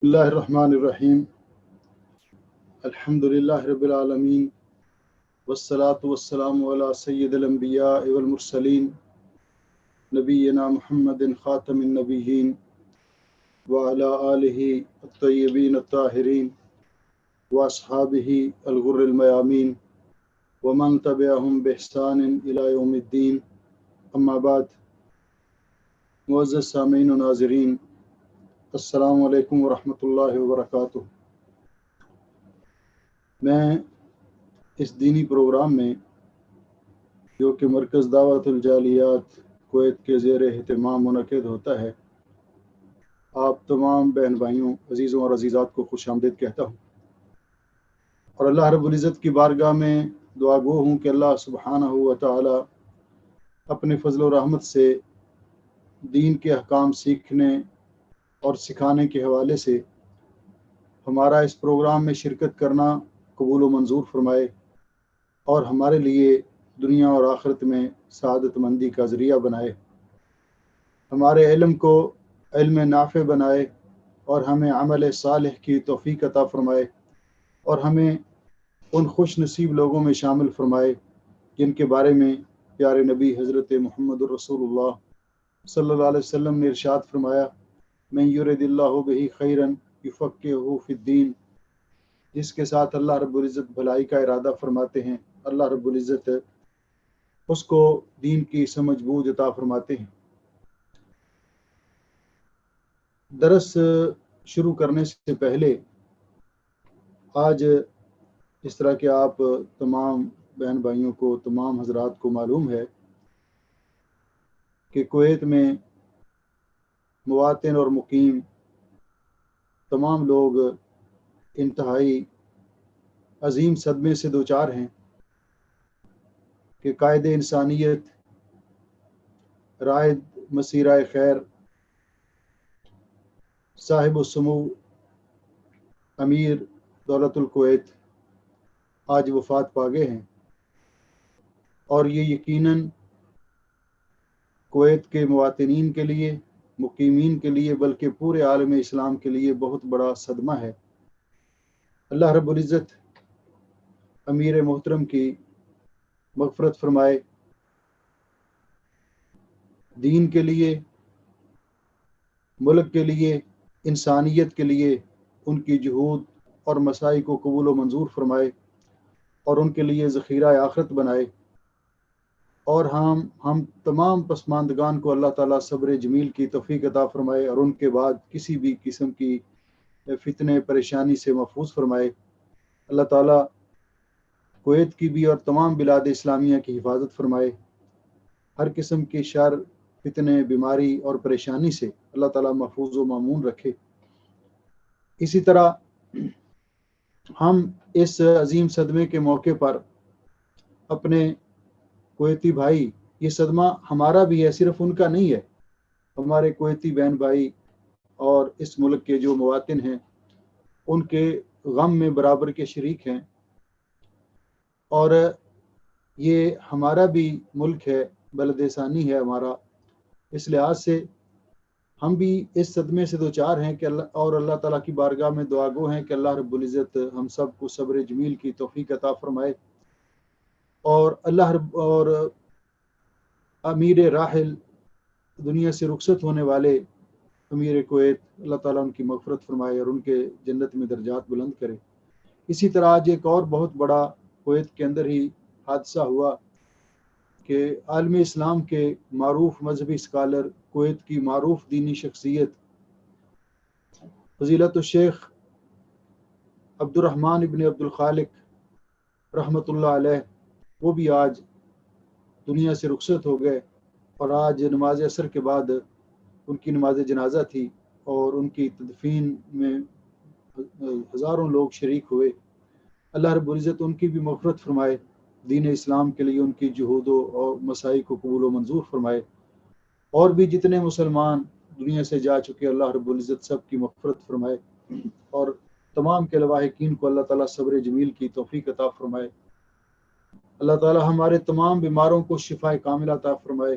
اللہ الرحمن الرحیم الحمد للہ رب العالمین والصلاة والسلام علی سید الانبیاء والمرسلین نبینا محمد خاتم النبیین وعلی آلہ الطیبین الطاہرین واصحابہ الغر المیامین ومن تبعہم بإحسان الی یوم الدین. اما بعد، معزز سامعین و ناظرین، السلام علیکم ورحمۃ اللہ وبرکاتہ. میں اس دینی پروگرام میں، جو کہ مرکز دعوت الجالیات کویت کے زیر اہتمام منعقد ہوتا ہے، آپ تمام بہن بھائیوں، عزیزوں اور عزیزات کو خوش آمدید کہتا ہوں، اور اللہ رب العزت کی بارگاہ میں دعا گو ہوں کہ اللہ سبحانہ و تعالی اپنے فضل و رحمت سے دین کے احکام سیکھنے اور سکھانے کے حوالے سے ہمارا اس پروگرام میں شرکت کرنا قبول و منظور فرمائے، اور ہمارے لیے دنیا اور آخرت میں سعادت مندی کا ذریعہ بنائے، ہمارے علم کو علم نافع بنائے، اور ہمیں عمل صالح کی توفیق عطا فرمائے، اور ہمیں ان خوش نصیب لوگوں میں شامل فرمائے جن کے بارے میں پیارے نبی حضرت محمد الرسول اللہ صلی اللہ علیہ وسلم نے ارشاد فرمایا، من یرد اللہ بہ خیرا یفقہہ فی الدین. جس کے ساتھ اللہ رب العزت بھلائی کا ارادہ فرماتے ہیں، اللہ رب العزت اس کو دین کی سمجھ بوجھ عطا فرماتے ہیں. درس شروع کرنے سے پہلے آج، اس طرح کہ آپ تمام بہن بھائیوں کو، تمام حضرات کو معلوم ہے کہ کویت میں مواطن اور مقیم تمام لوگ انتہائی عظیم صدمے سے دوچار ہیں کہ قائد انسانیت، رائد مسیرہ خیر، صاحب السمو امیر دولت الکویت آج وفات پا گئے ہیں، اور یہ یقیناً کویت کے مواطنین کے لیے، مقیمین کے لیے، بلکہ پورے عالم اسلام کے لیے بہت بڑا صدمہ ہے. اللہ رب العزت امیر محترم کی مغفرت فرمائے، دین کے لیے، ملک کے لیے، انسانیت کے لیے ان کی جہود اور مساعی کو قبول و منظور فرمائے، اور ان کے لیے ذخیرہ آخرت بنائے، اور ہم تمام پسماندگان کو اللہ تعالیٰ صبر جمیل کی توفیق عطا فرمائے، اور ان کے بعد کسی بھی قسم کی فتنے پریشانی سے محفوظ فرمائے. اللہ تعالیٰ کویت کی بھی اور تمام بلاد اسلامیہ کی حفاظت فرمائے، ہر قسم کی شر، فتنے، بیماری اور پریشانی سے اللہ تعالیٰ محفوظ و مامون رکھے. اسی طرح ہم اس عظیم صدمے کے موقع پر اپنے کویتی بھائی، یہ صدمہ ہمارا بھی ہے، صرف ان کا نہیں ہے، ہمارے کویتی بہن بھائی اور اس ملک کے جو مواطن ہیں ان کے غم میں برابر کے شریک ہیں، اور یہ ہمارا بھی ملک ہے، بلد ثانی ہے ہمارا. اس لحاظ سے ہم بھی اس صدمے سے دوچار ہیں کہ اللہ تعالیٰ کی بارگاہ میں دعا گو ہیں کہ اللہ رب العزت ہم سب کو صبر جمیل کی توفیق عطا فرمائے، اور امیر راحل، دنیا سے رخصت ہونے والے امیر کویت، اللہ تعالیٰ ان کی مغفرت فرمائے اور ان کے جنت میں درجات بلند کرے. اسی طرح آج ایک اور بہت بڑا کویت کے اندر ہی حادثہ ہوا کہ عالم اسلام کے معروف مذہبی اسکالر، کویت کی معروف دینی شخصیت فضیلت الشیخ عبد الرحمن ابن عبد الخالق رحمۃ اللہ علیہ، وہ بھی آج دنیا سے رخصت ہو گئے، اور آج نماز عصر کے بعد ان کی نماز جنازہ تھی، اور ان کی تدفین میں ہزاروں لوگ شریک ہوئے. اللہ رب العزت ان کی بھی مغفرت فرمائے، دین اسلام کے لیے ان کی جہود و مساعی کو قبول و منظور فرمائے، اور بھی جتنے مسلمان دنیا سے جا چکے اللہ رب العزت سب کی مغفرت فرمائے، اور تمام کے لواحقین کو اللہ تعالیٰ صبر جمیل کی توفیق عطا فرمائے. اللہ تعالیٰ ہمارے تمام بیماروں کو شفا کاملہ عطا فرمائے،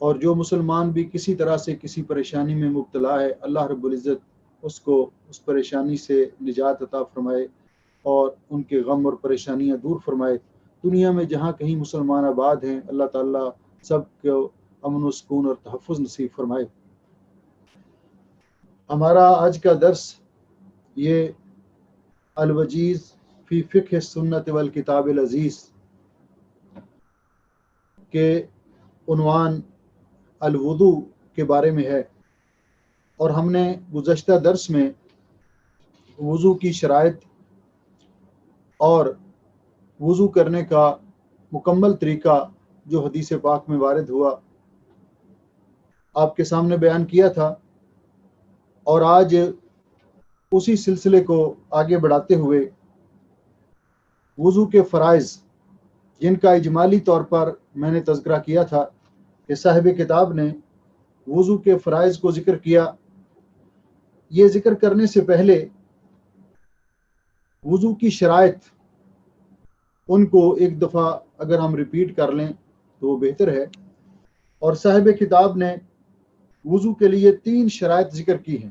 اور جو مسلمان بھی کسی طرح سے کسی پریشانی میں مبتلا ہے، اللہ رب العزت اس کو اس پریشانی سے نجات عطا فرمائے اور ان کے غم اور پریشانیاں دور فرمائے۔ دنیا میں جہاں کہیں مسلمان آباد ہیں اللہ تعالیٰ سب کو امن و سکون اور تحفظ نصیب فرمائے۔ ہمارا آج کا درس یہ الوجیز فی فقہ سنت والکتاب العزیز کے عنوان الوضو کے بارے میں ہے، اور ہم نے گزشتہ درس میں وضو کی شرائط اور وضو کرنے کا مکمل طریقہ جو حدیث پاک میں وارد ہوا آپ کے سامنے بیان کیا تھا، اور آج اسی سلسلے کو آگے بڑھاتے ہوئے وضو کے فرائض جن کا اجمالی طور پر میں نے تذکرہ کیا تھا کہ صاحب کتاب نے وضو کے فرائض کو ذکر کیا، یہ ذکر کرنے سے پہلے وضو کی شرائط ان کو ایک دفعہ اگر ہم ریپیٹ کر لیں تو وہ بہتر ہے۔ اور صاحب کتاب نے وضو کے لیے 3 شرائط ذکر کی ہیں۔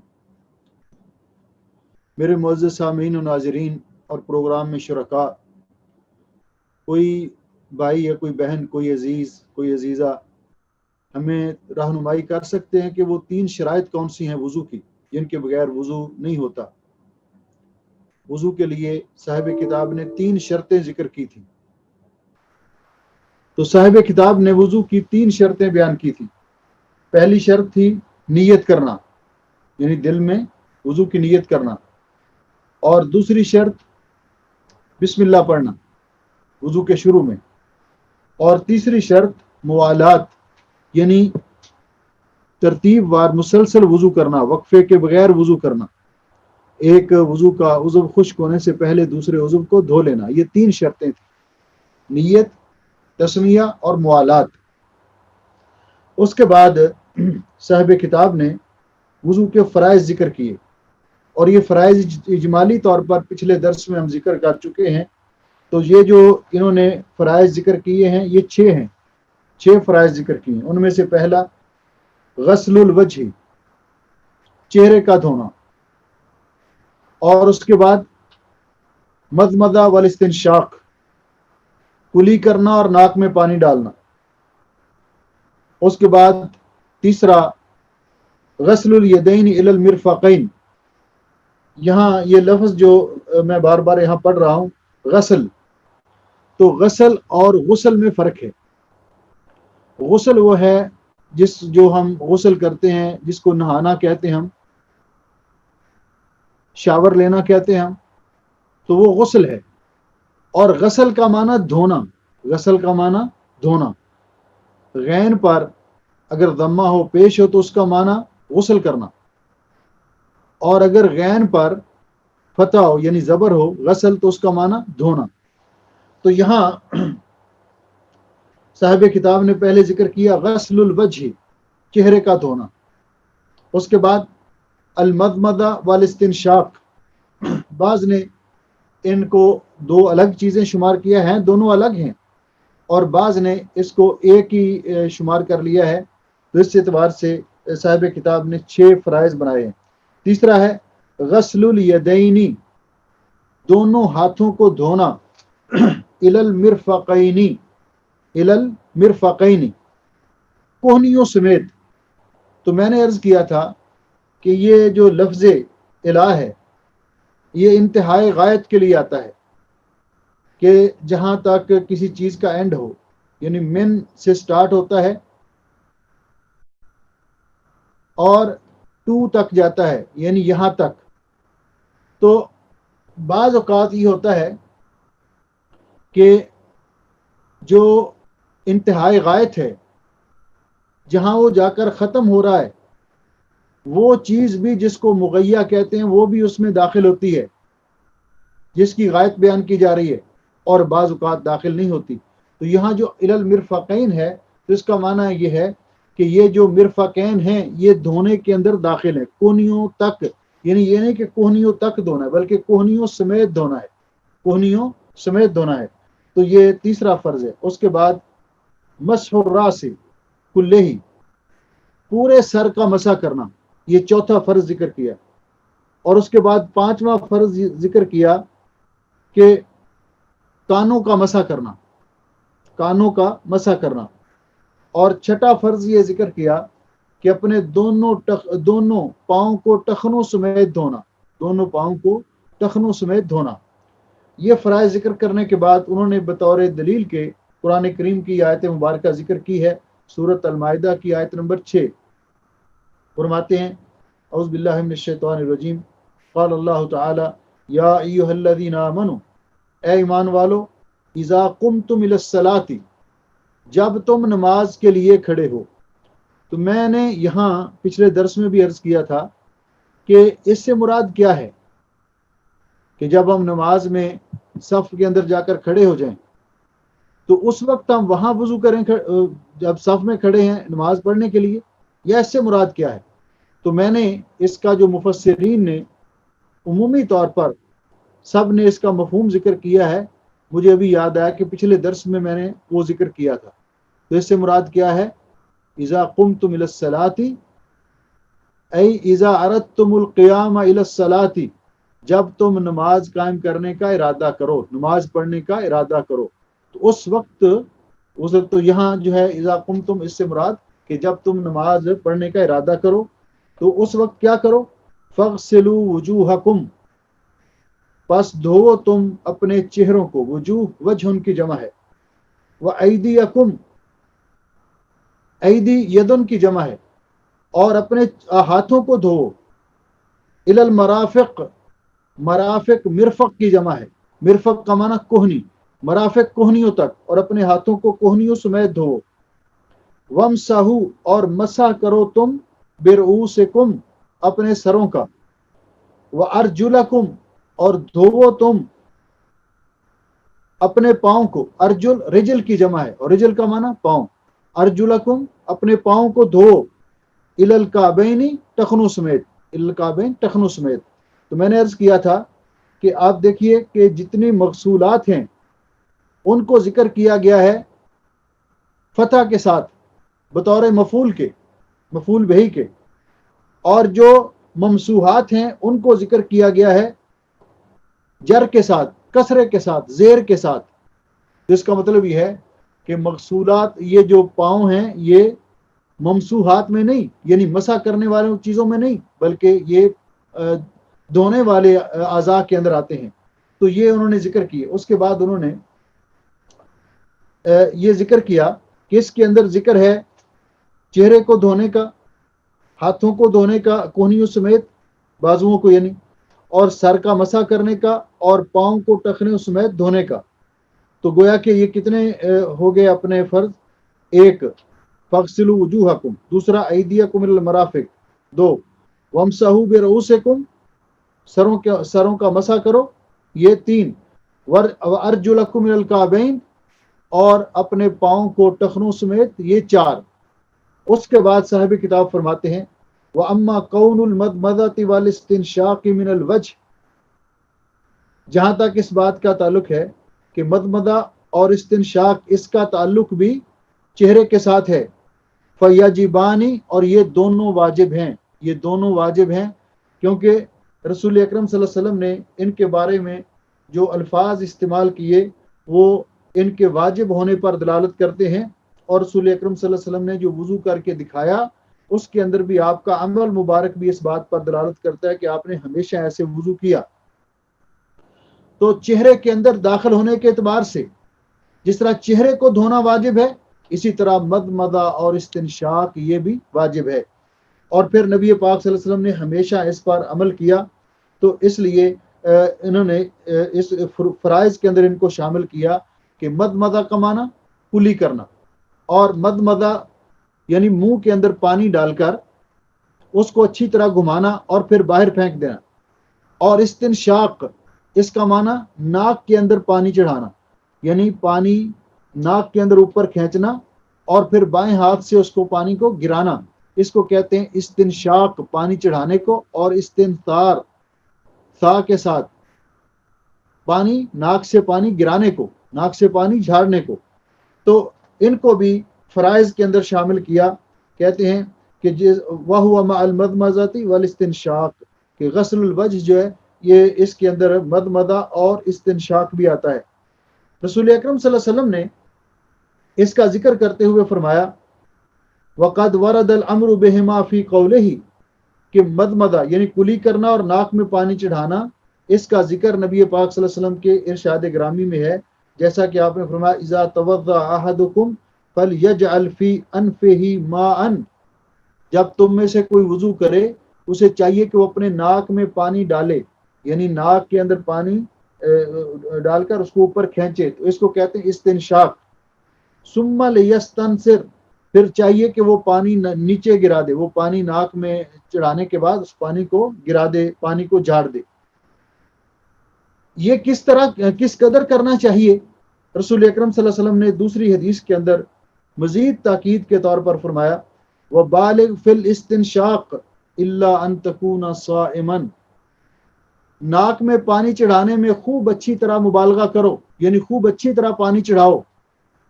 میرے معزز سامعین و ناظرین اور پروگرام میں شرکاء، کوئی بھائی یا کوئی بہن، کوئی عزیز، کوئی عزیزہ ہمیں رہنمائی کر سکتے ہیں کہ وہ 3 شرائط کون سی ہیں وضو کی جن کے بغیر وضو نہیں ہوتا؟ وضو کے لیے صاحب کتاب نے 3 شرطیں ذکر کی تھیں۔ تو صاحب کتاب نے وضو کی 3 شرطیں بیان کی تھیں۔ پہلی شرط تھی نیت کرنا، یعنی دل میں وضو کی نیت کرنا، اور دوسری شرط بسم اللہ پڑھنا وضو کے شروع میں، اور تیسری شرط موالات، یعنی ترتیب وار مسلسل وضو کرنا، وقفے کے بغیر وضو کرنا، ایک وضو کا عضو خشک ہونے سے پہلے دوسرے عضو کو دھو لینا۔ یہ 3 شرطیں تھیں، نیت، تسمیہ اور موالات۔ اس کے بعد صاحب کتاب نے وضو کے فرائض ذکر کیے، اور یہ فرائض اجمالی طور پر پچھلے درس میں ہم ذکر کر چکے ہیں۔ تو یہ جو انہوں نے فرائض ذکر کیے ہیں یہ 6 ہیں، 6 فرائض ذکر کیے ہیں۔ ان میں سے پہلا غسل الوجہ، چہرے کا دھونا، اور اس کے بعد مضمضہ والاستنشاق، کلی کرنا اور ناک میں پانی ڈالنا۔ اس کے بعد تیسرا غسل الیدین الی المرفقین، یہاں یہ لفظ جو میں بار بار یہاں پڑھ رہا ہوں غسل، تو غسل اور غسل میں فرق ہے۔ غسل وہ ہے جو ہم غسل کرتے ہیں، جس کو نہانا کہتے ہیں، ہم شاور لینا کہتے ہیں ہم، تو وہ غسل ہے۔ اور غسل کا معنی دھونا، غسل کا معنی دھونا، غین پر اگر ضمہ ہو پیش ہو تو اس کا معنی غسل کرنا، اور اگر غین پر فتح ہو یعنی زبر ہو غسل تو اس کا معنی دھونا۔ تو یہاں صاحب کتاب نے پہلے ذکر کیا غسل الوجہ، چہرے کا دھونا، اس کے بعد المضمضہ والاستنشاق، بعض نے ان کو 2 الگ چیزیں شمار کیا ہیں، دونوں الگ ہیں، اور بعض نے اس کو ایک ہی شمار کر لیا ہے، تو اس اعتبار سے صاحب کتاب نے 6 فرائض بنائے ہیں۔ تیسرا ہے غسل الیدین، دونوں ہاتھوں کو دھونا، الی المرفقین، الی المرفقین، کوہنیوں سمیت۔ تو میں نے عرض کیا تھا کہ یہ جو لفظ الہ ہے یہ انتہائی غایت کے لیے آتا ہے، کہ جہاں تک کسی چیز کا اینڈ ہو، یعنی من سے سٹارٹ ہوتا ہے اور ٹو تک جاتا ہے، یعنی یہاں تک۔ تو بعض اوقات یہ ہوتا ہے کہ جو انتہائی غایت ہے جہاں وہ جا کر ختم ہو رہا ہے، وہ چیز بھی جس کو مغیہ کہتے ہیں وہ بھی اس میں داخل ہوتی ہے، جس کی غایت بیان کی جا رہی ہے، اور بعض اوقات داخل نہیں ہوتی۔ تو یہاں جو الی المرفقین ہے تو اس کا معنی یہ ہے کہ یہ جو مرفقین ہیں یہ دھونے کے اندر داخل ہیں، کوہنیوں تک، یعنی یہ نہیں کہ کوہنیوں تک دھونا ہے بلکہ کوہنیوں سمیت دھونا ہے، کوہنیوں سمیت دھونا ہے۔ تو یہ تیسرا فرض ہے۔ اس کے بعد مسح الراس کلہ، پورے سر کا مسح کرنا، یہ چوتھا فرض ذکر کیا۔ اور اس کے بعد 5واں فرض ذکر کیا کہ کانوں کا مسح کرنا، کانوں کا مسح کرنا، اور 6واں فرض یہ ذکر کیا کہ اپنے دونوں پاؤں کو ٹخنوں سمیت دھونا، دونوں پاؤں کو ٹخنوں سمیت دھونا۔ یہ فرائض ذکر کرنے کے بعد انہوں نے بطور دلیل کے قرآن کریم کی آیت مبارکہ ذکر کی ہے، سورۃ المائدہ کی آیت نمبر 6۔ فرماتے ہیں اعوذ باللہ من الشیطان الرجیم، قال اللہ تعالی یا ایھا الذین آمنوا، اے ایمان والو، اذا قمتم الی الصلاۃ، جب تم نماز کے لیے کھڑے ہو۔ تو میں نے یہاں پچھلے درس میں بھی عرض کیا تھا کہ اس سے مراد کیا ہے کہ جب ہم نماز میں صف کے اندر جا کر کھڑے ہو جائیں تو اس وقت ہم وہاں وضو کریں جب صف میں کھڑے ہیں نماز پڑھنے کے لیے، یا اس سے مراد کیا ہے؟ تو میں نے اس کا جو مفسرین نے عمومی طور پر سب نے اس کا مفہوم ذکر کیا ہے، مجھے ابھی یاد آیا کہ پچھلے درس میں نے وہ ذکر کیا تھا۔ تو اس سے مراد کیا ہے؟ اذا قمتم الی الصلاۃ ای اذا اردتم القیام الی الصلاۃ، جب تم نماز قائم کرنے کا ارادہ کرو، نماز پڑھنے کا ارادہ کرو، تو اس وقت تو یہاں جو ہے اذا قمتم، اس سے مراد کہ جب تم نماز پڑھنے کا ارادہ کرو تو اس وقت کیا کرو؟ فاغسلوا وجوہکم، پس دھو تم اپنے چہروں کو، وجوہ وجہ ان کی جمع ہے، وایدیکم، ایدی یدن کی جمع ہے، اور اپنے ہاتھوں کو دھو، الی المرافق، مرافق مرفق کی جمع ہے، مرفق کا معنی کوہنی، مرافق کوہنیوں تک، اور اپنے ہاتھوں کو کوہنیوں سمیت دھو، وامسحو، اور مسح کرو تم، برؤوسکم، اپنے سروں کا، وارجلکم، اور دھوو تم اپنے پاؤں کو، ارجل رجل کی جمع ہے، اور رجل کا معنی پاؤں، ارجلکم، اپنے پاؤں کو دھو، الی الکعبین، ٹخنوں سمیت، الی الکعبین، ٹخنوں سمیت۔ تو میں نے عرض کیا تھا کہ آپ دیکھیے کہ جتنی مغسولات ہیں ان کو ذکر کیا گیا ہے فتح کے ساتھ بطور مفعول کے، مفعول بہی کے، اور جو ممسوحات ہیں ان کو ذکر کیا گیا ہے جر کے ساتھ، کسرے کے ساتھ، زیر کے ساتھ۔ جس کا مطلب یہ ہے کہ مغسولات، یہ جو پاؤں ہیں یہ ممسوحات میں نہیں، یعنی مسح کرنے والے چیزوں میں نہیں، بلکہ یہ دھونے والے اعضاء کے اندر آتے ہیں۔ تو یہ انہوں نے ذکر کیے۔ اس کے بعد انہوں نے یہ ذکر کیا کہ اس کے اندر ذکر ہے چہرے کو دھونے کا، ہاتھوں کو دھونے کا کوہنیوں سمیت، بازوؤں کو یعنی، اور سر کا مسح کرنے کا، اور پاؤں کو ٹخنوں سمیت دھونے کا۔ تو گویا کہ یہ کتنے ہو گئے اپنے فرض؟ ایک، فاغسلوا وجوہکم، دوسرا ایدیکم الی المرافق، دو، وامسحوا برؤوسکم، سروں کا مسح کرو، یہ تین، وارجلکم الی الکعبین، اور اپنے پاؤں کو ٹخنوں سمیت، یہ چار۔ اس کے بعد صاحب کتاب فرماتے ہیں وَأَمَّا قَوْنُ الْمَضْمَضَةِ وَالِاسْتِنْشَاقِ مِنَ الْوَجْهِ، جہاں تک اس بات کا تعلق ہے کہ مدمدہ اور استنشاق، اس کا تعلق بھی چہرے کے ساتھ ہے، فَيَجِبَانِ، اور یہ دونوں واجب ہیں، یہ دونوں واجب ہیں، کیونکہ رسول اکرم صلی اللہ علیہ وسلم نے ان کے بارے میں جو الفاظ استعمال کیے وہ ان کے واجب ہونے پر دلالت کرتے ہیں، اور رسول اکرم صلی اللہ علیہ وسلم نے جو وضو کر کے دکھایا اس کے اندر بھی آپ کا عمل مبارک بھی اس بات پر دلالت کرتا ہے کہ آپ نے ہمیشہ ایسے وضو کیا۔ تو چہرے کے اندر داخل ہونے کے اعتبار سے جس طرح چہرے کو دھونا واجب ہے، اسی طرح مدمدہ اور استنشاق یہ بھی واجب ہے، اور پھر نبی پاک صلی اللہ علیہ وسلم نے ہمیشہ اس پر عمل کیا، تو اس لیے انہوں نے اس فرائض کے اندر ان کو شامل کیا کہ مدمدہ کا معنی کلی کرنا، اور مدمدہ یعنی منہ کے اندر پانی ڈال کر اس کو اچھی طرح گھمانا اور پھر باہر پھینک دینا، اور استنشاق اس کا معنی ناک کے اندر پانی چڑھانا، یعنی پانی ناک کے اندر اوپر کھینچنا اور پھر بائیں ہاتھ سے اس کو پانی کو گرانا، اس کو کہتے ہیں استنشاق، پانی چڑھانے کو، اور استنثار سا کے ساتھ پانی، ناک سے پانی گرانے کو، ناک سے پانی جھاڑنے کو۔ تو ان کو بھی فرائض کے اندر شامل کیا، کہتے ہیں کہ وَهُوَ مَعَ الْمَضْمَضَةِ وَالِاسْتِنْشَاقِ، کہ غسل الوجہ جو ہے یہ اس کے اندر مدمدہ اور استنشاق بھی آتا ہے۔ رسول اکرم صلی اللہ علیہ وسلم نے اس کا ذکر کرتے ہوئے فرمایا وَقَدْ وَرَدَ الْأَمْرُ بِهِمَا فِي قَوْلِهِ کہ مدمدہ یعنی کلی کرنا اور ناک میں پانی چڑھانا، اس کا ذکر نبی پاک صلی اللہ علیہ وسلم کے ارشاد گرامی میں ہے، جیسا کہ آپ نے فرمایا اذا توضأ احدکم فلیجعل فی انفہ ماء، جب تم میں سے کوئی وضو کرے اسے چاہیے کہ وہ اپنے ناک میں پانی ڈالے، یعنی ناک کے اندر پانی ڈال کر اس کو اوپر کھینچے، تو اس کو کہتے ہیں استنشاق۔ ثم لیستنثر، پھر چاہیے کہ وہ پانی نیچے گرا دے، وہ پانی ناک میں چڑھانے کے بعد اس پانی کو گرا دے، پانی کو جھاڑ دے۔ یہ کس قدر کرنا چاہیے؟ رسول اکرم صلی اللہ علیہ وسلم نے دوسری حدیث کے اندر مزید تاکید کے طور پر فرمایا وَبَالِغْ فِي الْإِسْتِنْشَاقِ إِلَّا أَن تَكُونَ صَائِمًا، ناک میں پانی چڑھانے میں خوب اچھی طرح مبالغہ کرو، یعنی خوب اچھی طرح پانی چڑھاؤ،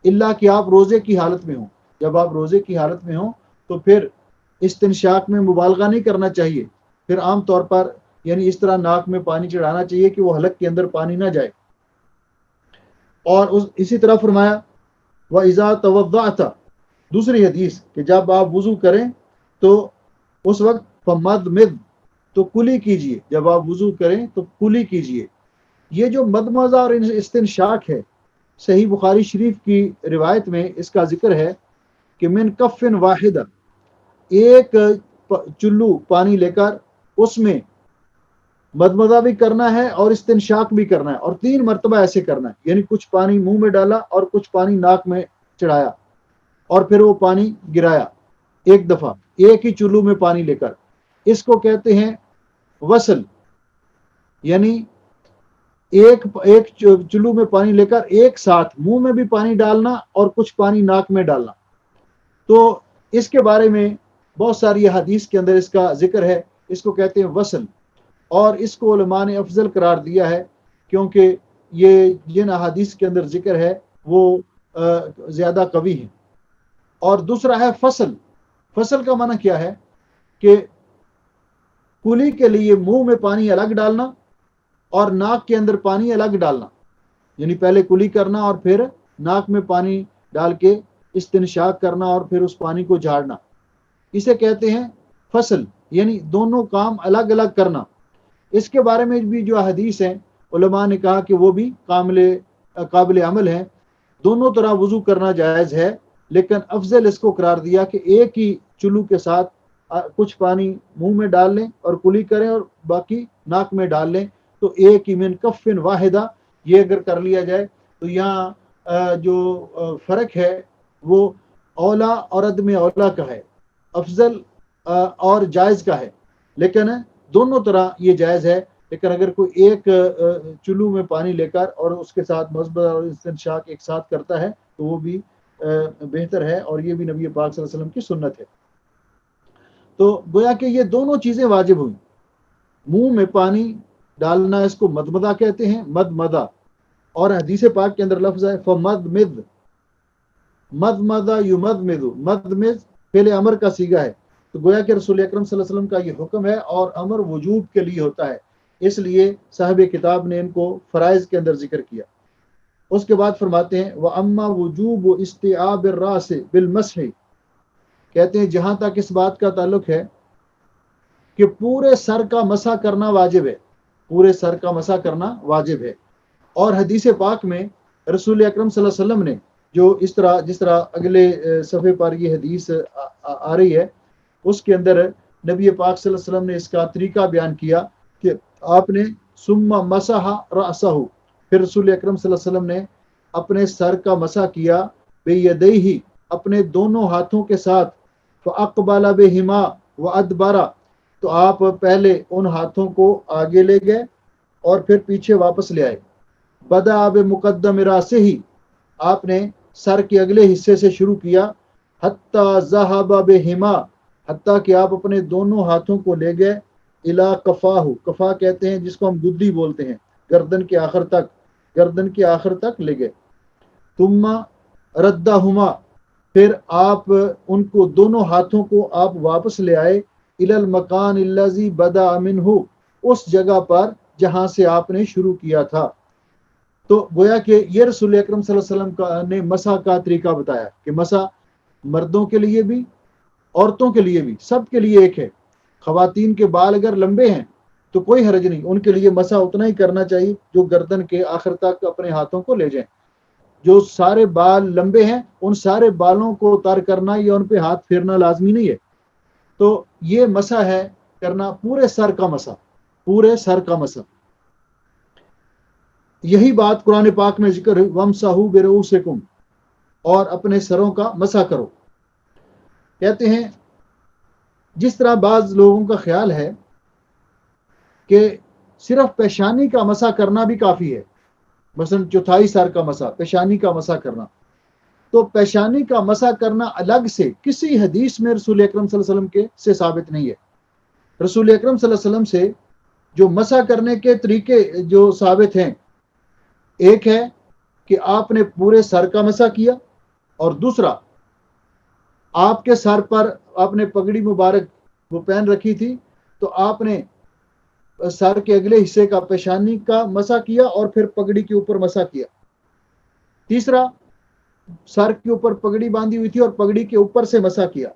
اللہ کہ آپ روزے کی حالت میں ہوں۔ جب آپ روزے کی حالت میں ہوں تو پھر استنشاق میں مبالغہ نہیں کرنا چاہیے، پھر عام طور پر یعنی اس طرح ناک میں پانی چڑھانا چاہیے کہ وہ حلق کے اندر پانی نہ جائے۔ اور اسی طرح فرمایا وَإِذَا تَوَضَّعْتَ، دوسری حدیث کہ جب آپ وضو کریں تو اس وقت فَمَدْمِدْ، تو کلی کیجئے، جب آپ وضو کریں تو کلی کیجئے۔ یہ جو مدمزہ اور استنشاق ہے، صحیح بخاری شریف کی روایت میں اس کا ذکر ہے کہ من کفن واحدہ، ایک چلو پانی لے کر اس میں مدمدہ بھی کرنا ہے اور استنشاق بھی کرنا ہے، اور 3 مرتبہ ایسے کرنا ہے، یعنی کچھ پانی منہ میں ڈالا اور کچھ پانی ناک میں چڑھایا اور پھر وہ پانی گرایا ایک دفعہ ایک ہی چلو میں پانی لے کر۔ اس کو کہتے ہیں وصل، یعنی ایک چلو میں پانی لے کر ایک ساتھ منہ میں بھی پانی ڈالنا اور کچھ پانی ناک میں ڈالنا۔ تو اس کے بارے میں بہت ساری حدیث کے اندر اس کا ذکر ہے، اس کو کہتے ہیں وصل، اور اس کو علماء نے افضل قرار دیا ہے کیونکہ یہ جن احادیث کے اندر ذکر ہے وہ زیادہ قوی ہیں۔ اور دوسرا ہے فصل۔ فصل کا معنی کیا ہے کہ کلی کے لیے منہ میں پانی الگ ڈالنا اور ناک کے اندر پانی الگ ڈالنا، یعنی پہلے کلی کرنا اور پھر ناک میں پانی ڈال کے استنشاق کرنا اور پھر اس پانی کو جھاڑنا، اسے کہتے ہیں فصل، یعنی دونوں کام الگ الگ کرنا۔ اس کے بارے میں بھی جو حدیث ہیں علماء نے کہا کہ وہ بھی قابل عمل ہیں، دونوں طرح وضو کرنا جائز ہے، لیکن افضل اس کو قرار دیا کہ ایک ہی چلو کے ساتھ کچھ پانی منہ میں ڈال لیں اور کلی کریں اور باقی ناک میں ڈال لیں، تو ایک ہی من کفن واحدہ، یہ اگر کر لیا جائے تو یہاں جو فرق ہے وہ اولا اور عدم اولا کا ہے، افضل اور جائز کا ہے، لیکن دونوں طرح یہ جائز ہے۔ لیکن اگر کوئی ایک چلو میں پانی لے کر اور اس کے ساتھ مضمضہ اور استنشاق ایک ساتھ کرتا ہے تو وہ بھی بہتر ہے، اور یہ بھی نبی پاک صلی اللہ علیہ وسلم کی سنت ہے۔ تو گویا کہ یہ دونوں چیزیں واجب ہوئیں، منہ میں پانی ڈالنا اس کو مدمدہ کہتے ہیں، مدمدہ، اور حدیث پاک کے اندر لفظ ہے فمدمد، مدمدہ یمدمد، مدمد فعل امر کا صیغہ ہے، تو گویا کہ رسول اکرم صلی اللہ علیہ وسلم کا یہ حکم ہے اور امر وجوب کے لیے ہوتا ہے، اس لیے صاحب کتاب نے ان کو فرائض کے اندر ذکر کیا۔ اس کے بعد فرماتے ہیں وَأَمَّا وُجُوبُ اسْتِعَابِ الرَّاسِ بِالْمَسْحِ، کہتے ہیں جہاں تک اس بات کا تعلق ہے کہ پورے سر کا مسح کرنا واجب ہے، پورے سر کا مسح کرنا واجب ہے، اور حدیث پاک میں رسول اکرم صلی اللہ علیہ وسلم نے جو جس طرح اگلے صفحے پر یہ حدیث آ رہی ہے، اس کے اندر نبی پاک صلی اللہ علیہ وسلم نے اس کا طریقہ بیان کیا کہ آپ نے ثم مسح رأسہ، پھر رسول اکرم صلی اللہ علیہ وسلم نے اپنے سر کا مسح کیا بیدیہ، اپنے دونوں ہاتھوں کے ساتھ، فاقبل بہما وادبر، تو آپ پہلے ان ہاتھوں کو آگے لے گئے اور پھر پیچھے واپس لے آئے، بدأ بمقدم راسہ، آپ نے سر کے اگلے حصے سے شروع کیا، حتی ذہب بہما، حتیٰ کہ آپ اپنے دونوں ہاتھوں کو لے گئے، الی کفاہ، کفا کہتے ہیں جس کو ہم گدی بولتے ہیں، گردن کے آخر تک لے گئے، ثم ردہما، پھر آپ ان کو دونوں ہاتھوں کو آپ واپس لے آئے، الی المکان الذی بدأ منہ، اس جگہ پر جہاں سے آپ نے شروع کیا تھا۔ تو گویا کہ یہ رسول اکرم صلی اللہ علیہ وسلم نے مسح کا طریقہ بتایا کہ مسح مردوں کے لیے بھی عورتوں کے لیے بھی سب کے لیے ایک ہے۔ خواتین کے بال اگر لمبے ہیں تو کوئی حرج نہیں، ان کے لیے مسح اتنا ہی کرنا چاہیے جو گردن کے آخر تک اپنے ہاتھوں کو لے جائیں۔ جو سارے بال لمبے ہیں ان سارے بالوں کو اتار کرنا یا ان پہ ہاتھ پھیرنا لازمی نہیں ہے۔ تو یہ مسح ہے کرنا پورے سر کا مسح، پورے سر کا مسح۔ یہی بات قرآن پاک میں ذکر ہے، وَامْسَحُوا بِرُؤُوسِكُمْ، اور اپنے سروں کا مسح کرو۔ کہتے ہیں جس طرح بعض لوگوں کا خیال ہے کہ صرف پیشانی کا مسح کرنا بھی کافی ہے، مثلا چوتھائی سر کا مسح، پیشانی کا مسح کرنا، تو پیشانی کا مسح کرنا الگ سے کسی حدیث میں رسول اکرم صلی اللہ علیہ وسلم کے سے ثابت نہیں ہے۔ رسول اکرم صلی اللہ علیہ وسلم سے جو مسح کرنے کے طریقے جو ثابت ہیں، ایک ہے کہ آپ نے پورے سر کا مسح کیا، اور دوسرا آپ کے سر پر آپ نے پگڑی مبارک وہ پہن رکھی تھی تو آپ نے سر کے اگلے حصے کا پیشانی کا مسح کیا اور پھر پگڑی کے اوپر مسح کیا۔ تیسرا سر کے اوپر پگڑی باندھی ہوئی تھی اور پگڑی کے اوپر سے مسح کیا،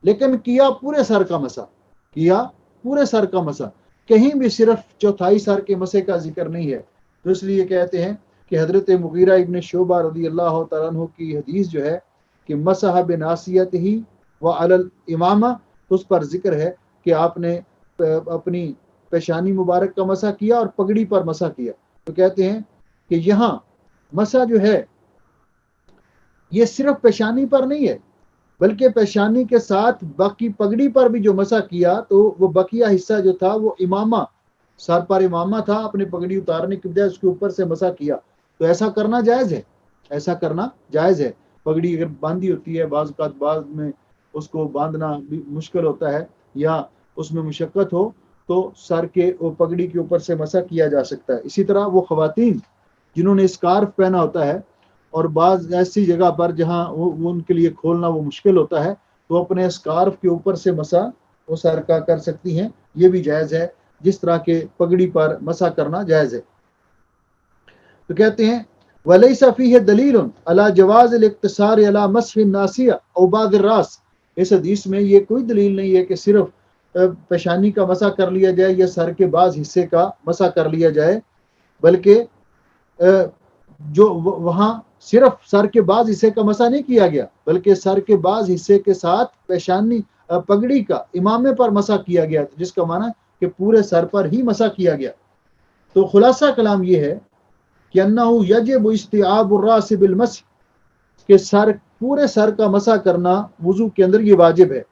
لیکن کیا پورے سر کا مسح، کیا پورے سر کا مسح، کہیں بھی صرف چوتھائی سر کے مسح کا ذکر نہیں ہے۔ تو اس لیے کہتے ہیں کہ حضرت مغیرہ ابن شعبہ رضی اللہ تعالیٰ عنہ کی حدیث جو ہے کہ مسح بناصیتہ وعلی الامامہ، اس پر ذکر ہے کہ آپ نے اپنی پیشانی مبارک کا مسح کیا اور پگڑی پر مسح کیا۔ تو کہتے ہیں کہ یہاں مسح جو ہے یہ صرف پیشانی پر نہیں ہے، بلکہ پیشانی کے ساتھ باقی پگڑی پر بھی جو مسح کیا تو وہ بقیہ حصہ جو تھا وہ امامہ، سر پر امامہ تھا، اپنی پگڑی اتارنے کے بجائے اس کے اوپر سے مسح کیا۔ تو ایسا کرنا جائز ہے، ایسا کرنا جائز ہے۔ پگڑی اگر باندھی ہوتی ہے، بعض اوقات بعض میں اس کو باندھنا بھی مشکل ہوتا ہے یا اس میں مشقت ہو تو سر کے پگڑی کے اوپر سے مسح کیا جا سکتا ہے۔ اسی طرح وہ خواتین جنہوں نے اسکارف پہنا ہوتا ہے اور بعض ایسی جگہ پر جہاں وہ ان کے لیے کھولنا وہ مشکل ہوتا ہے تو اپنے اسکارف کے اوپر سے مسح وہ سر کا کر سکتی ہیں، یہ بھی جائز ہے، جس طرح کے پگڑی پر مسح کرنا جائز ہے۔ تو کہتے ہیں وَلَيْسَ فِيهِ دَلِيلٌ عَلَى جَوَازِ الْاقْتِصَارِ عَلَى مَسْحِ النَّاصِيَةِ أَوْ بَعْضِ الرَّأْسِ، اس حدیث میں یہ کوئی دلیل نہیں ہے کہ صرف پیشانی کا مسح کر لیا جائے یا سر کے بعض حصے کا مسح کر لیا جائے، بلکہ جو وہاں صرف سر کے بعض حصے کا مسح نہیں کیا گیا، بلکہ سر کے بعض حصے کے ساتھ پیشانی پگڑی کا امامے پر مسح کیا گیا، جس کا معنی کہ پورے سر پر ہی مسح کیا گیا۔ تو خلاصہ کلام یہ ہے کہ انہ یجب استیعاب الراس بالمسح، کہ پورے سر کا مسح کرنا وضو کے اندر یہ واجب ہے۔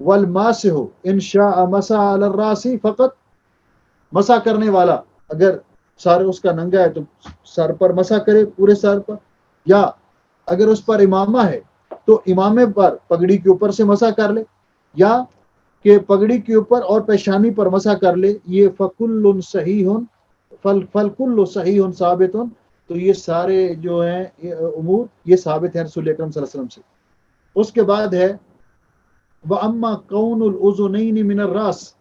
والماسح ان شاء مسح علی الراس فقط، مسح کرنے والا اگر سر اس کا ننگا ہے تو سر پر مسح کرے پورے سر پر، یا اگر اس پر امامہ ہے تو امامے پر پگڑی کے اوپر سے مسح کر لے، یا کہ پگڑی کے اوپر اور پیشانی پر مسح کر لے۔ یہ فکل صحیح فالکل صحیح ثابت، تو یہ سارے جو ہیں امور یہ ثابت ہیں رسول اکرم صلی اللہ علیہ وسلم سے۔ اس کے بعد ہے وَأَمَّا كَوْنُ الْأُذُنَيْنِ مِنَ الرَّاسِ،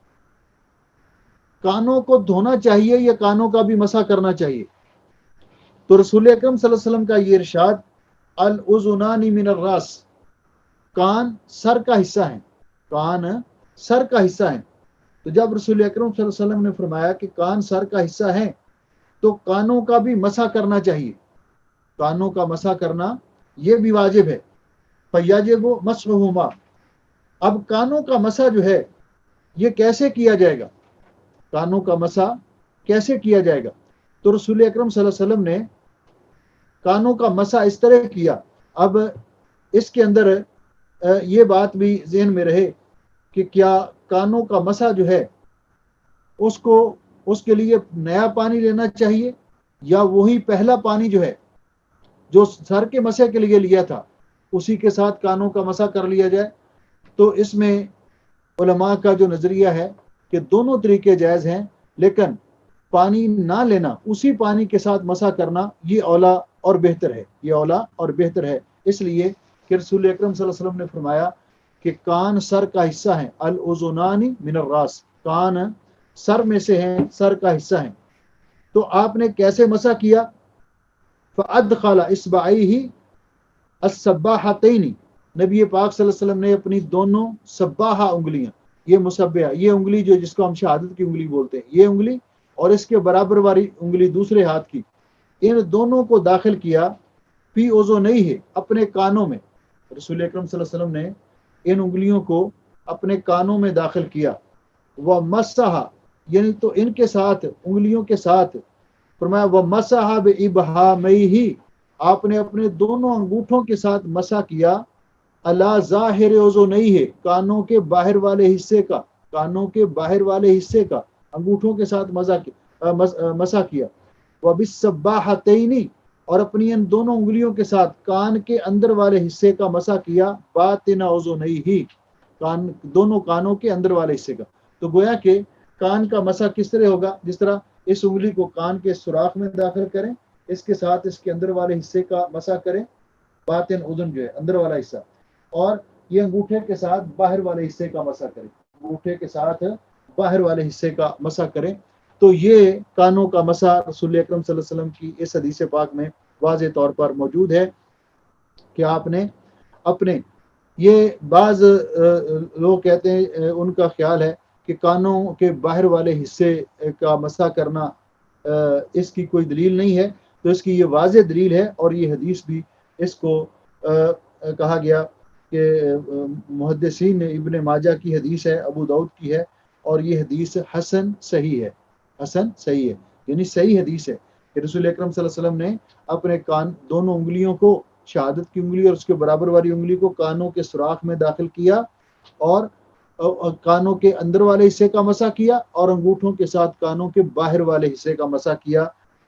کانوں کو دھونا چاہیے یا کانوں کا بھی مسح کرنا چاہیے؟ تو رسول اکرم صلی اللہ علیہ وسلم کا یہ ارشاد الْأُذُنَانِ مِنَ الرَّاسِ، کان سر کا حصہ ہیں، کان سر کا حصہ ہیں۔ تو جب رسول اکرم صلی اللہ علیہ وسلم نے فرمایا کہ کان سر کا حصہ ہیں تو کانوں کا بھی مسح کرنا چاہیے، کانوں کا مسح کرنا یہ بھی واجب ہے۔ فَيَجِبُ مَسْحُهُمَا، اب کانوں کا مسح جو ہے یہ کیسے کیا جائے گا، کانوں کا مسح کیسے کیا جائے گا؟ تو رسول اکرم صلی اللہ علیہ وسلم نے کانوں کا مسح اس طرح کیا۔ اب اس کے اندر یہ بات بھی ذہن میں رہے کہ کیا کانوں کا مسح جو ہے اس کے لیے نیا پانی لینا چاہیے یا وہی پہلا پانی جو ہے جو سر کے مسح کے لیے لیا تھا اسی کے ساتھ کانوں کا مسح کر لیا جائے؟ تو اس میں علماء کا جو نظریہ ہے کہ دونوں طریقے جائز ہیں، لیکن پانی نہ لینا، اسی پانی کے ساتھ مسح کرنا یہ اولا اور بہتر ہے، یہ اولا اور بہتر ہے، اس لیے کہ رسول اکرم صلی اللہ علیہ وسلم نے فرمایا کہ کان سر کا حصہ ہیں، الاذنان من الراس، کان سر میں سے ہیں، سر کا حصہ ہیں. تو آپ نے کیسے مسح کیا؟ فَأَدْخَلَ إِصْبَعَيْهِ السَّبَّاحَتَيْنِ، نبی پاک صلی اللہ علیہ وسلم نے اپنی دونوں سباحہ انگلیاں، یہ مسبحہ، یہ انگلی جو جس کو ہم شہادت کی انگلی بولتے ہیں، یہ انگلی اور اس کے برابر والی انگلی دوسرے ہاتھ کی، ان دونوں کو داخل کیا فی اذنیہ، اپنے کانوں میں. رسول اکرم صلی اللہ علیہ وسلم نے ان انگلیوں کو اپنے کانوں میں داخل کیا. وَمَسَّحَ، یعنی تو ان کے ساتھ، انگلیوں کے ساتھ فرمایا وَمَسَحَ بِإِبْهَامَيْهِ، آپ نے اپنے دونوں انگوٹھوں کے ساتھ مسح کیا علی ظاہر اذنیہ، کانوں کے باہر والے حصے کا، کانوں کے باہر والے حصے کا انگوٹھوں کے ساتھ مسح کیا. وَبِالسَّبَّاحَتَيْنِ، اور اپنی ان دونوں انگلیوں کے ساتھ کان کے اندر والے حصے کا مسح کیا باطن اذنیہ، دونوں کانوں کے اندر والے حصے کا. تو گویا کہ کان کا مسح کس طرح ہوگا؟ جس طرح اس انگلی کو کان کے سوراخ میں داخل کریں، اس کے ساتھ اس کے اندر والے حصے کا مسح کریں، باطن اذن جو ہے اندر والا حصہ، اور یہ انگوٹھے کے ساتھ باہر والے حصے کا مسح کریں، انگوٹھے کے ساتھ باہر والے حصے کا مسح کریں. تو یہ کانوں کا مسح رسول اکرم صلی اللہ علیہ وسلم کی اس حدیث پاک میں واضح طور پر موجود ہے کہ آپ نے اپنے، یہ بعض لوگ کہتے ہیں، ان کا خیال ہے کہ کانوں کے باہر والے حصے کا مسح کرنا اس کی کوئی دلیل نہیں ہے. تو اس کی یہ واضح دلیل ہے، اور یہ حدیث بھی اس کو کہا گیا کہ محدثین نے، ابن ماجہ کی حدیث ہے، ابو داؤد کی ہے، اور یہ حدیث حسن صحیح ہے، حسن صحیح ہے، یعنی صحیح حدیث ہے کہ رسول اکرم صلی اللہ علیہ وسلم نے اپنے کان، دونوں انگلیوں کو، شہادت کی انگلی اور اس کے برابر والی انگلی کو کانوں کے سوراخ میں داخل کیا، اور کانوں کے اندر والے حصے کا مسح کیا، اور انگوٹھوں کے ساتھ کانوں کے باہر والے حصے کا مسح کیا.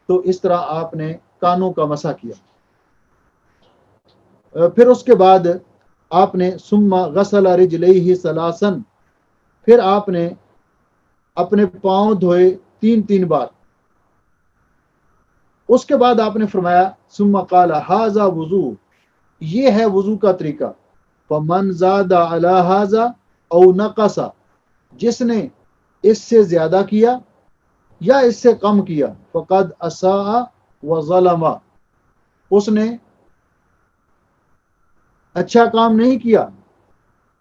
تو اس طرح آپ نے کانوں کا مسح کیا. پھر اس کے بعد آپ نے ثم غسل رجلیہ ثلاثا، پھر آپ نے اپنے پاؤں دھوئے 3 بار. اس کے بعد آپ نے فرمایا ثم قال ھذا وضو، یہ ہے وضو کا طریقہ. فمن زاد علی ھذا او نقص، جس نے اس سے زیادہ کیا یا اس سے کم کیا، فقد اساء وظلم، اس نے اچھا کام نہیں کیا،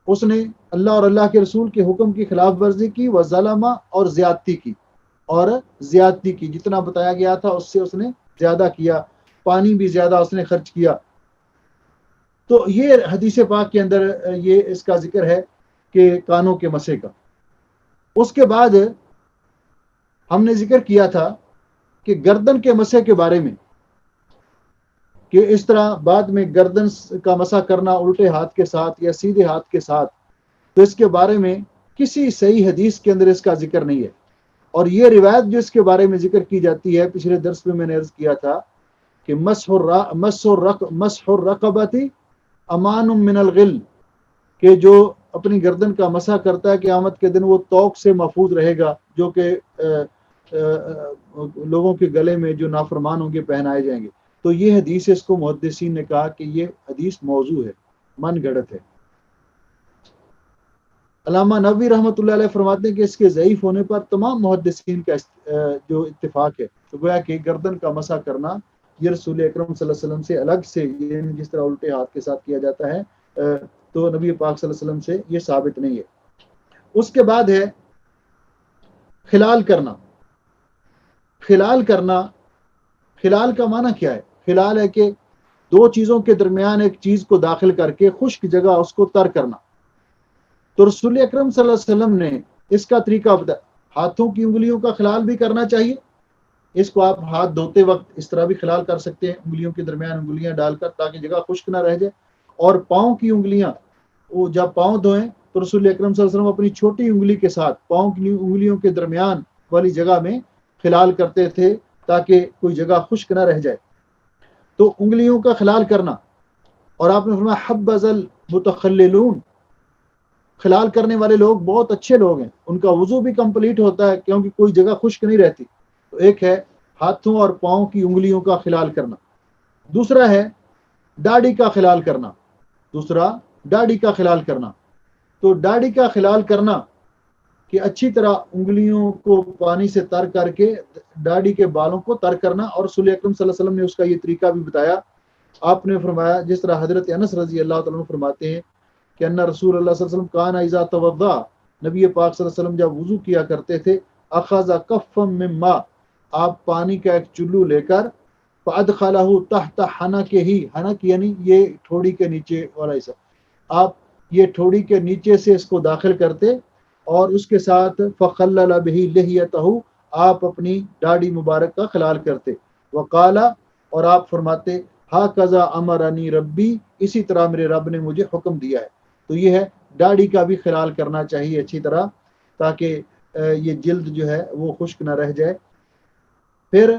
اس نے اللہ اور اللہ کے رسول کے حکم کی خلاف ورزی کی، وظلم، اور زیادتی کی، جتنا بتایا گیا تھا اس سے اس نے زیادہ کیا، پانی بھی زیادہ اس نے خرچ کیا. تو یہ حدیث پاک کے اندر یہ اس کا ذکر ہے کہ کانوں کے مسح کا. اس کے بعد ہم نے ذکر کیا تھا کہ گردن کے مسح کے بارے میں، کہ اس طرح بعد میں گردن کا مسح کرنا الٹے ہاتھ کے ساتھ یا سیدھے ہاتھ کے ساتھ، تو اس کے بارے میں کسی صحیح حدیث کے اندر اس کا ذکر نہیں ہے. اور یہ روایت جو اس کے بارے میں ذکر کی جاتی ہے، پچھلے درس میں نے عرض کیا تھا کہ مسح الرقبۃ امان من الغل، کہ جو اپنی گردن کا مسح کرتا ہے قیامت کے دن وہ توق سے محفوظ رہے گا، جو کہ لوگوں کے گلے میں جو نافرمان ہوں گے پہنائے جائیں گے. تو یہ حدیث، اس کو محدثین نے کہا کہ یہ حدیث موضوع ہے، من گھڑت ہے. علامہ نووی رحمۃ اللہ علیہ فرماتے ہیں کہ اس کے ضعیف ہونے پر تمام محدثین کا جو اتفاق ہے. تو گویا کہ گردن کا مسح کرنا یہ رسول اکرم صلی اللہ علیہ وسلم سے الگ سے، یعنی جس طرح الٹے ہاتھ کے ساتھ کیا جاتا ہے، تو نبی پاک صلی اللہ علیہ وسلم سے یہ ثابت نہیں ہے. اس کے بعد ہے خلال کرنا. خلال کا معنی کیا ہے؟ خلال ہے کہ دو چیزوں کے درمیان ایک چیز کو داخل کر کے خشک جگہ اس کو تر کرنا. تو رسول اکرم صلی اللہ علیہ وسلم نے اس کا طریقہ بتایا. ہاتھوں کی انگلیوں کا خلال بھی کرنا چاہیے، اس کو آپ ہاتھ دھوتے وقت اس طرح بھی خلال کر سکتے ہیں، انگلیوں کے درمیان انگلیاں ڈال کر، تاکہ جگہ خشک نہ رہ جائے. اور پاؤں کی انگلیاں، وہ جب پاؤں دھوئیں تو رسول اکرم صلی اللہ علیہ وسلم اپنی چھوٹی انگلی کے ساتھ پاؤں کی انگلیوں کے درمیان والی جگہ میں خلال کرتے تھے، تاکہ کوئی جگہ خشک نہ رہ جائے. تو انگلیوں کا خلال کرنا. اور آپ نے فرمایا حبذ المتخللون، خلال کرنے والے لوگ بہت اچھے لوگ ہیں، ان کا وضو بھی کمپلیٹ ہوتا ہے کیونکہ کوئی جگہ خشک نہیں رہتی. تو ایک ہے ہاتھوں اور پاؤں کی انگلیوں کا خلال کرنا. دوسرا ہے داڑھی کا خلال کرنا. تو داڑھی کا خلال کرنا کہ اچھی طرح انگلیوں کو پانی سے تر کر کے داڑھی کے بالوں کو تر کرنا، اور رسول اکرم صلی اللہ علیہ وسلم نے اس کا یہ طریقہ بھی بتایا۔ آپ نے فرمایا، جس طرح حضرت انس رضی اللہ تعالیٰ عنہ فرماتے ہیں کہ ان رسول اللہ صلی اللہ علیہ وسلم کان اذا توضا، نبی پاک صلی اللہ علیہ وسلم جب وضو کیا کرتے تھے، اخذ کفا من ماء، آپ پانی کا ایک چلو لے کر، فادخلہ تحت حنکہ، حنک یعنی یہ ٹھوڑی کے نیچے والا حصہ، آپ یہ ٹھوڑی کے نیچے سے اس کو داخل کرتے، اور اس کے ساتھ فخلل بہ لحیتہ، آپ اپنی داڑھی مبارک کا خلال کرتے، وقال، اور آپ فرماتے ہاکذا امرنی ربی، اسی طرح میرے رب نے مجھے حکم دیا ہے۔ تو یہ ہے داڑھی کا بھی خلال کرنا چاہیے اچھی طرح، تاکہ یہ جلد جو ہے وہ خشک نہ رہ جائے۔ پھر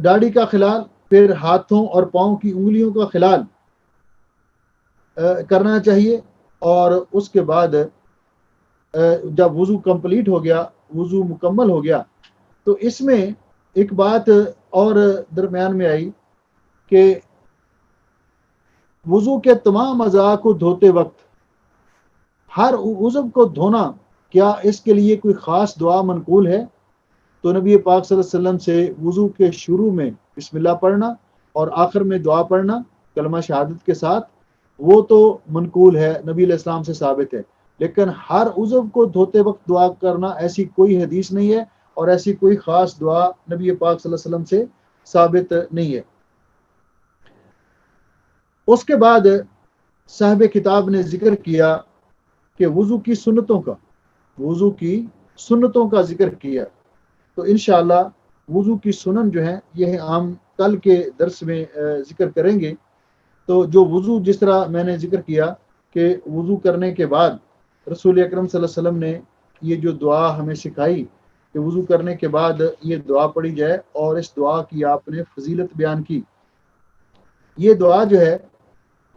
داڑھی کا خلال، پھر ہاتھوں اور پاؤں کی انگلیوں کا خلال کرنا چاہیے، اور اس کے بعد جب وضو کمپلیٹ ہو گیا، وضو مکمل ہو گیا، تو اس میں ایک بات اور درمیان میں آئی کہ وضو کے تمام اعضاء کو دھوتے وقت ہر عضو کو دھونا، کیا اس کے لیے کوئی خاص دعا منقول ہے؟ تو نبی پاک صلی اللہ علیہ وسلم سے وضو کے شروع میں بسم اللہ پڑھنا اور آخر میں دعا پڑھنا کلمہ شہادت کے ساتھ، وہ تو منقول ہے، نبی علیہ السلام سے ثابت ہے، لیکن ہر عضو کو دھوتے وقت دعا کرنا ایسی کوئی حدیث نہیں ہے، اور ایسی کوئی خاص دعا نبی پاک صلی اللہ علیہ وسلم سے ثابت نہیں ہے۔ اس کے بعد صاحب کتاب نے ذکر کیا کہ وضو کی سنتوں کا ذکر کیا، تو انشاءاللہ وضو کی سنن جو ہیں یہ ہم کل کے درس میں ذکر کریں گے۔ تو جو وضو، جس طرح میں نے ذکر کیا کہ وضو کرنے کے بعد رسول اکرم صلی اللہ علیہ وسلم نے یہ جو دعا ہمیں سکھائی کہ وضو کرنے کے بعد یہ دعا پڑھی جائے، اور اس دعا کی آپ نے فضیلت بیان کی۔ یہ دعا جو ہے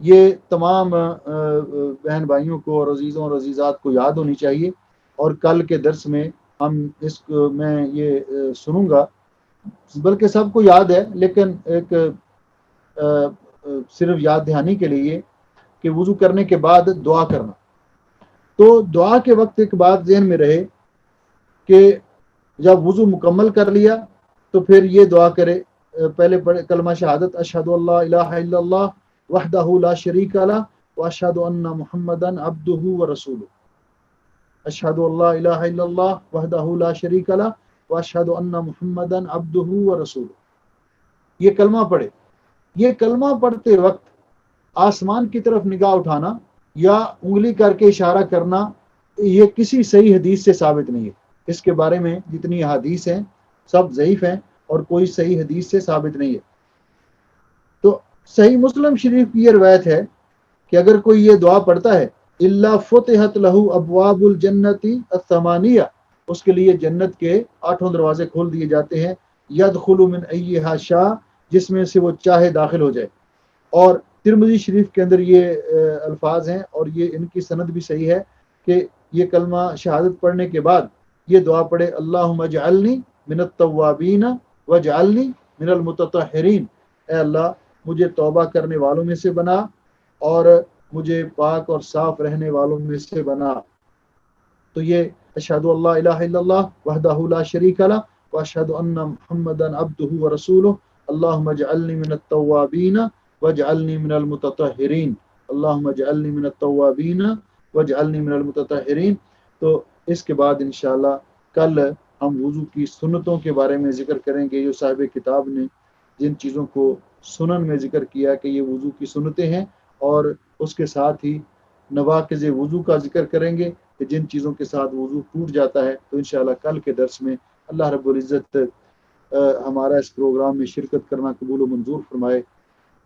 یہ تمام بہن بھائیوں کو اور عزیزوں اور عزیزات کو یاد ہونی چاہیے، اور کل کے درس میں ہم میں یہ سنوں گا، بلکہ سب کو یاد ہے، لیکن ایک صرف یاد دہانی کے لیے کہ وضو کرنے کے بعد دعا کرنا۔ تو دعا کے وقت ایک بات ذہن میں رہے کہ جب وضو مکمل کر لیا تو پھر یہ دعا کرے، پہلے پڑھے کلمہ شہادت، اشہد ان لا الہ الا اللہ وحدہ لا شریک لہ واشہد ان محمدا عبدہ ورسولہ، اشہد ان لا الہ الا اللہ وحدہ لا شریک لہ واشہد ان محمدا عبدہ ورسولہ، یہ کلمہ پڑھے۔ یہ کلمہ پڑھتے وقت آسمان کی طرف نگاہ اٹھانا یا انگلی کر کے اشارہ کرنا، یہ کسی صحیح حدیث سے ثابت نہیں ہے۔ اس کے بارے میں جتنی احادیث ہیں سب ضعیف ہیں، اور کوئی صحیح حدیث سے ثابت نہیں ہے۔ تو صحیح مسلم شریف کی یہ روایت ہے کہ اگر کوئی یہ دعا پڑھتا ہے، الا فتحت لہ ابواب الجنت الثمانیہ، اس کے لیے جنت کے 8 دروازے کھول دیے جاتے ہیں، یدخل من ایہا شاء، جس میں سے وہ چاہے داخل ہو جائے۔ اور ترمذی شریف کے اندر یہ الفاظ ہیں، اور یہ ان کی سند بھی صحیح ہے کہ یہ کلمہ شہادت پڑھنے کے بعد یہ دعا پڑھے، اللہم اجعلنی من التوابین واجعلنی من المتطہرین، اے اللہ مجھے توبہ کرنے والوں میں سے بنا، اور مجھے پاک اور صاف رہنے والوں میں سے بنا۔ تو یہ اشہد ان لا الہ الا اللہ وحدہ لا شریک لہ واشہد ان محمدا عبدہ ورسولہ، اللہم اجعلنی من التوابین واجعلنی من المتطہرین، اللہم اجعلنی من التوابین واجعلنی من المتطہرین۔ تو اس کے بعد انشاءاللہ کل ہم وضو کی سنتوں کے بارے میں ذکر کریں گے، جو صاحب کتاب نے جن چیزوں کو سنن میں ذکر کیا کہ یہ وضو کی سنتیں ہیں، اور اس کے ساتھ ہی نواقض وضو کا ذکر کریں گے کہ جن چیزوں کے ساتھ وضو ٹوٹ جاتا ہے۔ تو انشاءاللہ کل کے درس میں اللہ رب العزت ہمارا اس پروگرام میں شرکت کرنا قبول و منظور فرمائے،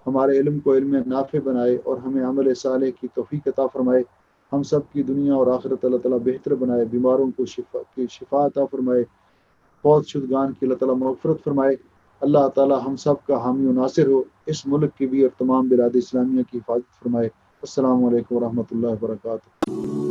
ہمارے علم کو علم نافع بنائے، اور ہمیں عمل صالح کی توفیق عطا فرمائے، ہم سب کی دنیا اور آخرت اللہ تعالیٰ بہتر بنائے، بیماروں کو شفا عطا فرمائے، فوت شدگان کی اللہ تعالیٰ مغفرت فرمائے۔ اللہ تعالیٰ ہم سب کا حامی و ناصر ہو، اس ملک کی بھی اور تمام بلاد اسلامیہ کی حفاظت فرمائے۔ السلام علیکم ورحمۃ اللہ وبرکاتہ۔